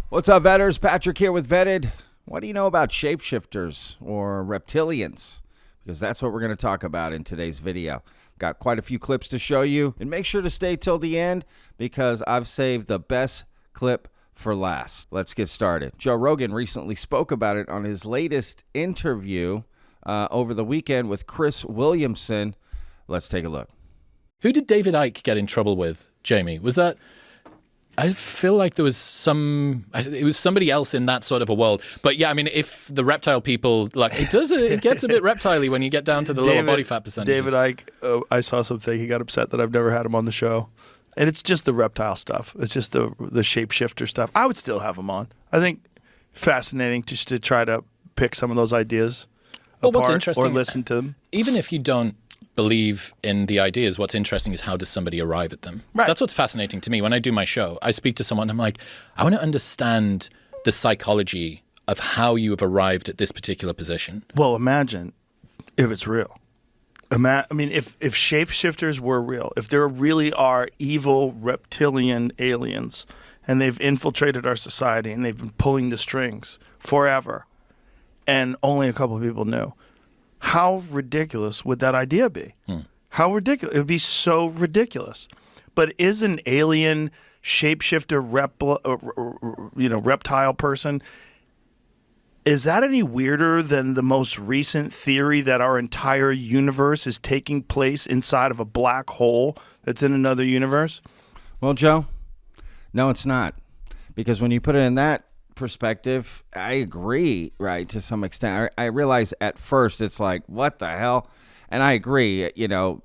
What's up, Vetters? Patrick here with Vetted. What do you know about shapeshifters or reptilians? Because that's what we're going to talk about in today's video. Got quite a few clips to show you, and make sure to stay till the end because I've saved the best clip for last. Let's get started. Joe Rogan recently spoke about it on his latest interview over the weekend with Chris Williamson. Let's take a look. Who did David Icke get in trouble with, Jamie? Was that... I feel like there was it was somebody else in that sort of a world. But yeah, I mean, if the reptile people, like, it gets a bit reptile-y when you get down to the lower body fat percentages. David Icke, I saw something, he got upset that I've never had him on the show. And it's just the reptile stuff. It's just the shapeshifter stuff. I would still have him on. I think fascinating just to try to pick some of those ideas apart what's interesting, or listen to them. Even if you don't believe in the ideas, what's interesting is how does somebody arrive at them. Right. That's what's fascinating to me. When I do my show, I speak to someone, I'm like, I want to understand the psychology of how you have arrived at this particular position. Well, imagine if it's real. I mean, if shapeshifters were real, if there really are evil reptilian aliens and they've infiltrated our society and they've been pulling the strings forever and only a couple of people knew, how ridiculous would that idea be? How ridiculous. It would be so ridiculous. But is an alien shapeshifter reptile person, is that any weirder than the most recent theory that our entire universe is taking place inside of a black hole that's in another universe? Well, Joe, no, it's not. Because when you put it in that perspective, I agree, right, to some extent. I realize at first it's like, what the hell? And I agree, you know,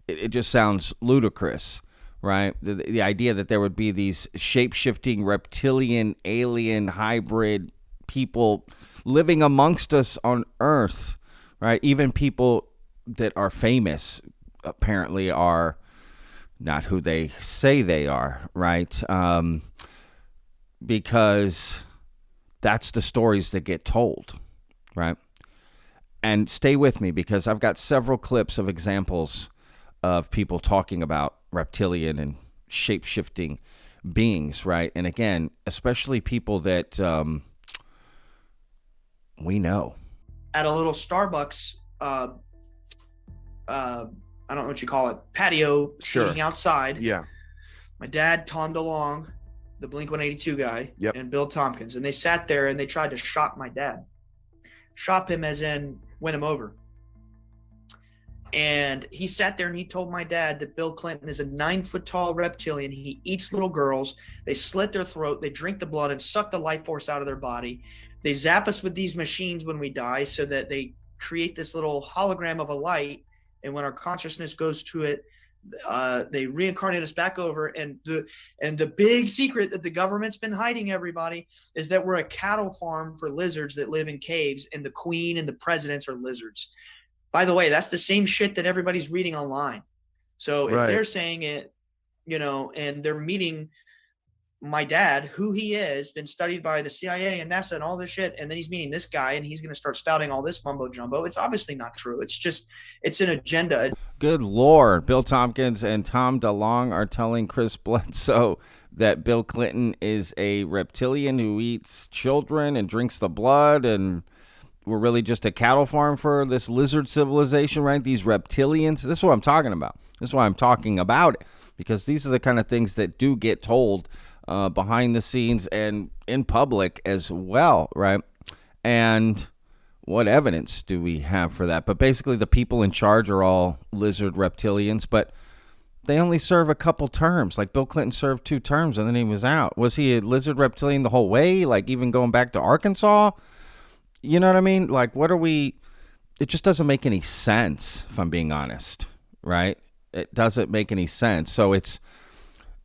it just sounds ludicrous, right? The idea that there would be these shape-shifting reptilian alien hybrid people living amongst us on Earth, right? Even people that are famous apparently are not who they say they are, right? Because that's the stories that get told, right? And stay with me because I've got several clips of examples of people talking about reptilian and shape-shifting beings, right? And again, especially people that we know. At a little Starbucks, I don't know what you call it, patio, seating outside. Yeah. My dad, Tom DeLonge, the Blink-182 guy, Yep. and Bill Tompkins. And they sat there and they tried to shop my dad. Shop him as in win him over. And he sat there and he told my dad that Bill Clinton is a 9-foot-tall reptilian. He eats little girls. They slit their throat. They drink the blood and suck the life force out of their body. They zap us with these machines when we die so that they create this little hologram of a light. And when our consciousness goes to it, they reincarnate us back over. And the big secret that the government's been hiding, everybody, is that we're a cattle farm for lizards that live in caves, and the queen and the presidents are lizards. By the way, that's the same shit that everybody's reading online. So if they're saying it, you know, and they're meeting my dad, who he is, been studied by the CIA and NASA and all this shit, and then he's meeting this guy and he's going to start spouting all this mumbo jumbo. It's obviously not true. It's an agenda. Good Lord. Bill Tompkins and Tom DeLonge are telling Chris Bledsoe that Bill Clinton is a reptilian who eats children and drinks the blood, and we're really just a cattle farm for this lizard civilization, right? These reptilians. This is what I'm talking about. This is why I'm talking about it, because these are the kind of things that do get told behind the scenes and in public as well, right? And what evidence do we have for that? But basically the people in charge are all lizard reptilians, but they only serve a couple terms. Like Bill Clinton served 2 terms and then he was out. Was he a lizard reptilian the whole way? Like even going back to Arkansas? You know what I mean? Like it just doesn't make any sense, if I'm being honest, right? It doesn't make any sense. So it's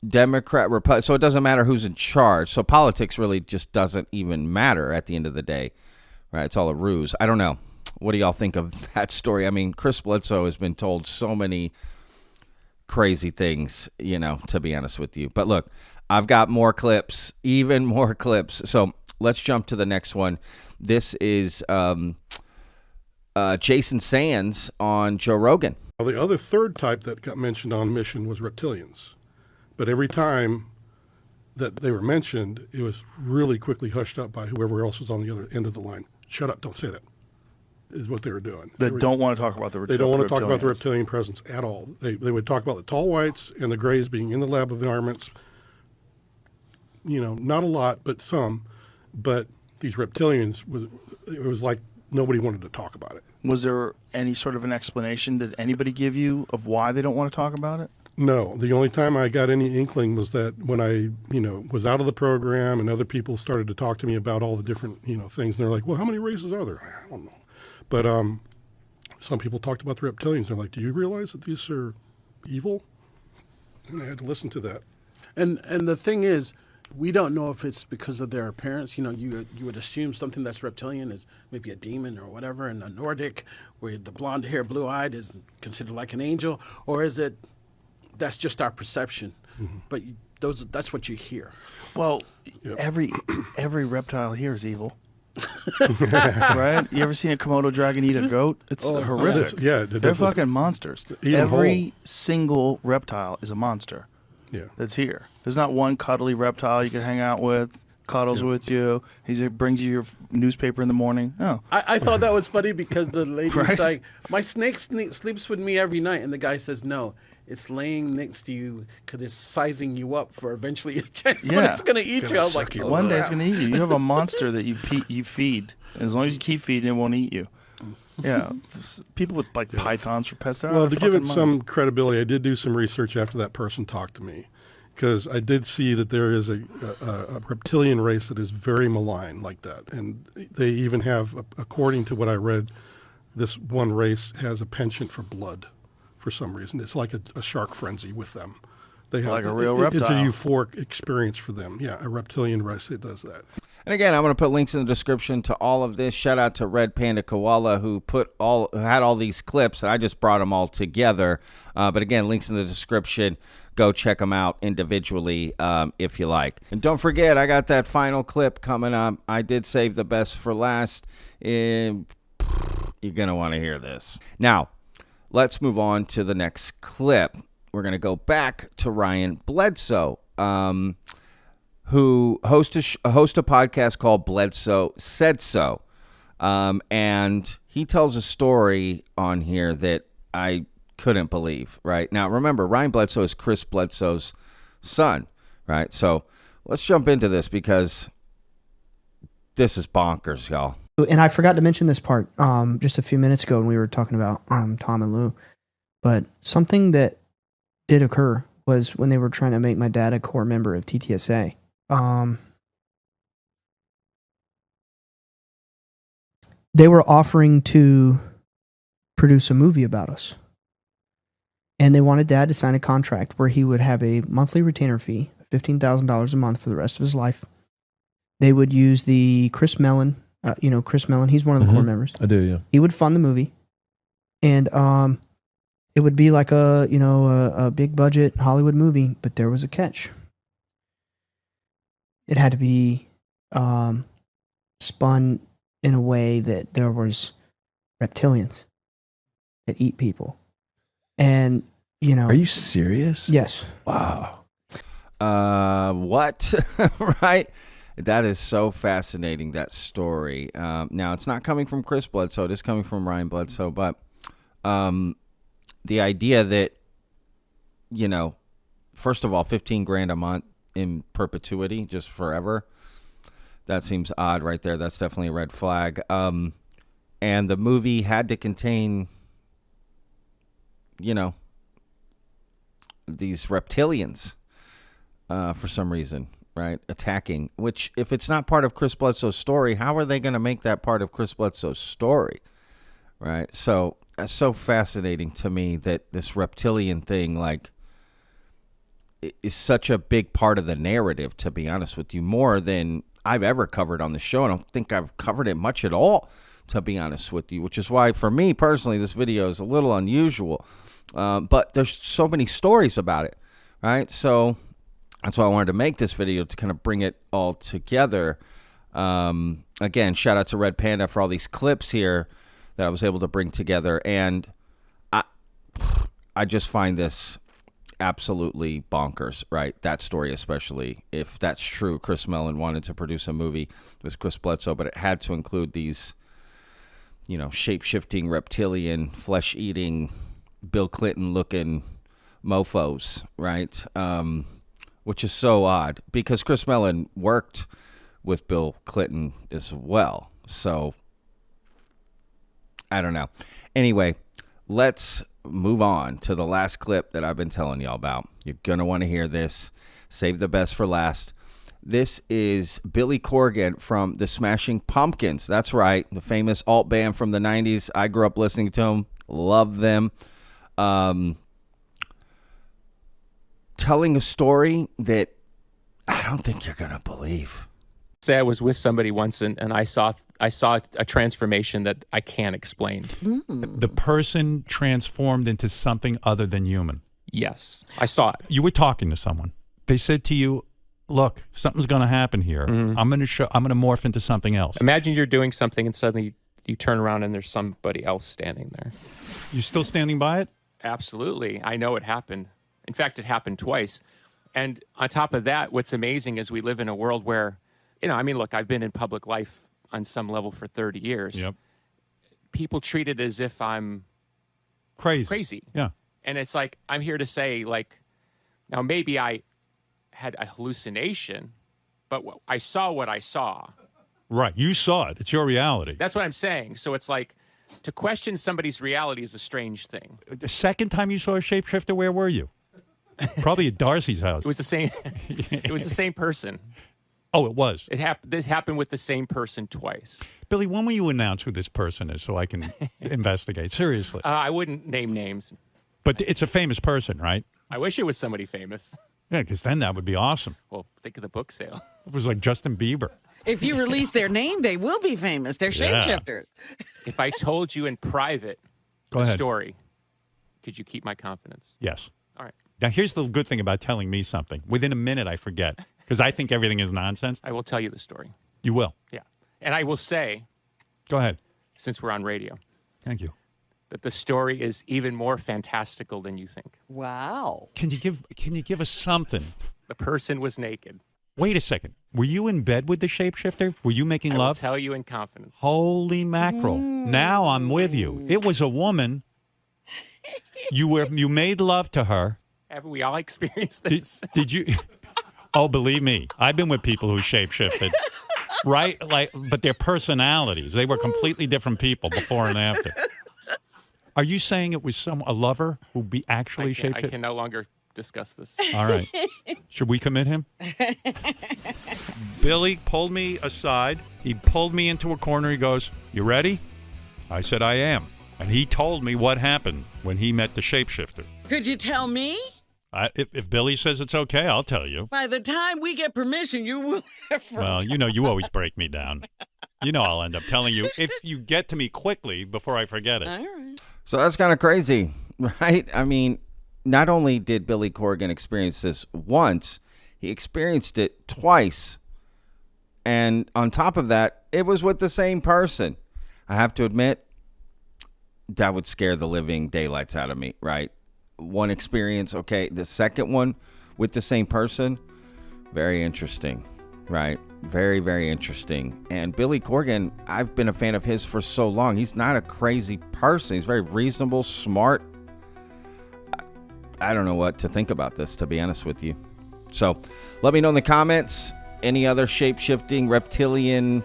Democrat, Republican, so it doesn't matter who's in charge. So politics really just doesn't even matter at the end of the day, right? It's all a ruse. I don't know. What do y'all think of that story? I mean, Chris Bledsoe has been told so many crazy things, you know, to be honest with you. But look, I've got more clips, even more clips. So let's jump to the next one. This is Jason Sands on Joe Rogan. Well, the other third type that got mentioned on Mission was reptilians. But every time that they were mentioned, it was really quickly hushed up by whoever else was on the other end of the line. Shut up, don't say that, is what they were doing. They don't want to talk about the reptilians. They don't want to talk about the reptilian presence at all. They would talk about the tall whites and the grays being in the lab environments. You know, not a lot, but some. But these reptilians, it was like nobody wanted to talk about it. Was there any sort of an explanation that anybody give you of why they don't want to talk about it? No, the only time I got any inkling was that when I, was out of the program and other people started to talk to me about all the different, things. And they're like, well, how many races are there? I don't know. But some people talked about the reptilians. They're like, do you realize that these are evil? And I had to listen to that. And the thing is, we don't know if it's because of their appearance. You would assume something that's reptilian is maybe a demon or whatever, and a Nordic, where the blonde hair, blue-eyed is considered like an angel, or is it that's just our perception? Mm-hmm. But that's what you hear. Well, yep. every reptile here is evil. Right? You ever seen a Komodo dragon eat a goat? It's horrific. They're fucking monsters. Every single reptile is a monster. Yeah, that's here. There's not one cuddly reptile you can hang out with, cuddles with you. He brings you your newspaper in the morning. Oh, I thought that was funny because the lady's right? Like, my snake sleeps with me every night, and the guy says no. It's laying next to you because it's sizing you up for eventually a chance when it's going to eat you. I was like, one day it's going to eat you. You have a monster that you feed. As long as you keep feeding, it won't eat you. Yeah, people with pythons for pets. Well, to give it some credibility, I did do some research after that person talked to me, because I did see that there is a reptilian race that is very malign like that, and they even have, according to what I read, this one race has a penchant for blood. For some reason, it's like a shark frenzy with them. They have like a real reptile. It's a euphoric experience for them. Yeah, a reptilian race that does that. And again, I'm going to put links in the description to all of this. Shout out to Red Panda Koala who had all these clips, and I just brought them all together. But again, links in the description. Go check them out individually if you like. And don't forget, I got that final clip coming up. I did save the best for last. You're going to want to hear this. Now, let's move on to the next clip. We're going to go back to Ryan Bledsoe, who hosts a podcast called Bledsoe Said So. And he tells a story on here that I couldn't believe, right? Now, remember, Ryan Bledsoe is Chris Bledsoe's son, right? So let's jump into this because this is bonkers, y'all. And I forgot to mention this part just a few minutes ago when we were talking about Tom and Lou. But something that did occur was when they were trying to make my dad a core member of TTSA. They were offering to produce a movie about us. And they wanted Dad to sign a contract where he would have a monthly retainer fee, $15,000 a month for the rest of his life. They would use the Chris Mellon. Chris Mellon, he's one of the core members. I do, yeah. He would fund the movie. And it would be like a big budget Hollywood movie, but there was a catch. It had to be spun in a way that there was reptilians that eat people. And, Are you serious? Yes. Wow. What? Right? That is so fascinating, that story. Now, it's not coming from Chris Bledsoe. It is coming from Ryan Bledsoe. But the idea that, first of all, $15,000 a month in perpetuity, just forever, that seems odd right there. That's definitely a red flag. And the movie had to contain, these reptilians for some reason. Right, attacking, which if it's not part of Chris Bledsoe's story, how are they going to make that part of Chris Bledsoe's story? Right, so that's so fascinating to me that this reptilian thing, is such a big part of the narrative, to be honest with you, more than I've ever covered on the show. I don't think I've covered it much at all, to be honest with you, which is why, for me personally, this video is a little unusual. But there's so many stories about it, right? So that's why I wanted to make this video, to kind of bring it all together. Again, shout out to Red Panda for all these clips here that I was able to bring together. And I just find this absolutely bonkers, right? That story, especially if that's true. Chris Mellon wanted to produce a movie with Chris Bledsoe, but it had to include these, shape-shifting, reptilian, flesh-eating, Bill Clinton-looking mofos, right? Which is so odd because Chris Mellon worked with Bill Clinton as well. So I don't know. Anyway, let's move on to the last clip that I've been telling y'all about. You're going to want to hear this. Save the best for last. This is Billy Corgan from the Smashing Pumpkins. That's right. The famous alt band from the 90s. I grew up listening to them. Love them. Telling a story that I don't think you're going to believe. Say I was with somebody once and I saw a transformation that I can't explain. The person transformed into something other than human. Yes, I saw it. You were talking to someone. They said to you, look, something's going to happen here. Mhm. I'm going to morph into something else. Imagine you're doing something and suddenly you turn around and there's somebody else standing there. You still standing by it? Absolutely. I know it happened. In fact, it happened twice. And on top of that, what's amazing is we live in a world where, look, I've been in public life on some level for 30 years. Yep. People treat it as if I'm Crazy. Yeah. And it's like, I'm here to say, now maybe I had a hallucination, but I saw what I saw. Right. You saw it. It's your reality. That's what I'm saying. So it's like, to question somebody's reality is a strange thing. The second time you saw a shapeshifter, where were you? Probably at Darcy's house. It was the same. It was the same person. Oh, it was. This happened with the same person twice. Billy, when will you announce who this person is so I can investigate? Seriously. I wouldn't name names. But it's a famous person, right? I wish it was somebody famous. Yeah, because then that would be awesome. Well, think of the book sale. It was like Justin Bieber. If you release their name, they will be famous. They're Yeah. shapeshifters. If I told you in private Go the ahead. story, could you keep my confidence? Yes. All right. Now, here's the good thing about telling me something. Within a minute, I forget because I think everything is nonsense. I will tell you the story. You will. Yeah. And I will say, Go ahead. since we're on radio, Thank you. that the story is even more fantastical than you think. Wow. Can you give us something? The person was naked. Wait a second. Were you in bed with the shapeshifter? Were you making I will love? tell you in confidence. Holy mackerel. Now I'm with you. It was a woman. You made love to her. Haven't we all experienced Did, this? did you? Oh, believe me, I've been with people who shapeshifted. Right? But their personalities, they were completely different people before and after. Are you saying it was a lover who actually I shapeshifted? can no longer discuss this. All right. Should we commit him? Billy pulled me aside. He pulled me into a corner. He goes, "You ready?" I said, "I am." And he told me what happened when he met the shapeshifter. Could you tell me? If Billy says it's okay, I'll tell you. By the time we get permission, you will have Well, you always break me down. I'll end up telling you if you get to me quickly before I forget it. All right. So that's kind of crazy, right? I mean, not only did Billy Corgan experience this once, he experienced it twice. And on top of that, it was with the same person. I have to admit, that would scare the living daylights out of me, right? One experience, okay. The second one with the same person, very interesting, right? Very, very interesting. And Billy Corgan, I've been a fan of his for so long. He's not a crazy person. He's very reasonable, smart. I don't know what to think about this, to be honest with you. So let me know in the comments any other shape-shifting, reptilian,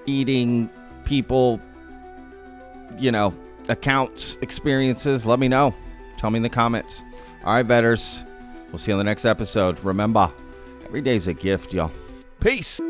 eating people, accounts, experiences. Let me know. Tell me in the comments. All right, betters. We'll see you on the next episode. Remember, every day's a gift, y'all. Peace.